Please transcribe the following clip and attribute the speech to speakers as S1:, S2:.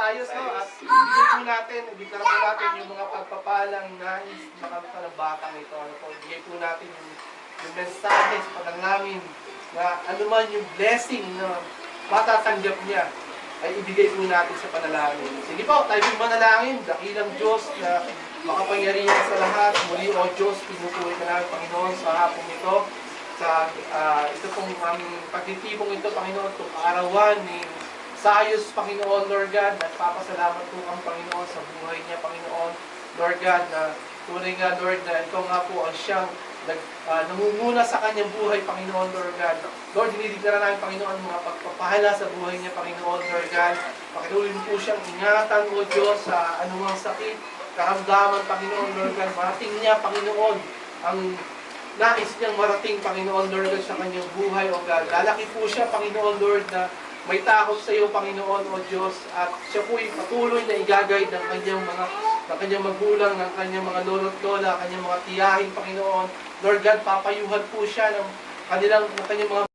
S1: Ayos, no? At ibigay po natin yung mga pagpapalang nais makamta ng batang ito. Ano po, ibigay po natin yung mensahe sa panalangin na anuman yung blessing na matatanggap niya ay ibigay po natin sa panalangin. Sige po, tayo po manalangin. Dakilang Diyos na makapangyarihan sa lahat. Muli, O Diyos, pinupuri ka namin, Panginoon, sa hapong ito. Sa ito pong aming pagtitipong ito, Panginoon, itong arawan ni sa ayos, Panginoon, Lord God, nagpapasalamat po ang Panginoon sa buhay niya, Panginoon, Lord God, na tunay nga, Lord, na ikaw nga po ang siyang nangunguna sa kanyang buhay, Panginoon, Lord God. Lord, dinidiklara namin, Panginoon, mga pagpapahala sa buhay niya, Panginoon, Lord God. Pakituloy po siyang ingatan, O Diyos, sa anumang sakit, karamdaman, Panginoon, Lord God. Marating niya, Panginoon, ang nais niyang marating, Panginoon, Lord God, sa kanyang buhay, O God. Lalaki po siya, Panginoon, Lord, na may takot sa iyo, Panginoon, O Diyos, at siya po'y patuloy na igagay ng kanyang magulang, ng kanyang mga lolo't lola, kanyang mga tiyahin, Panginoon. Lord God, papayuhan po siya ng kanyang mga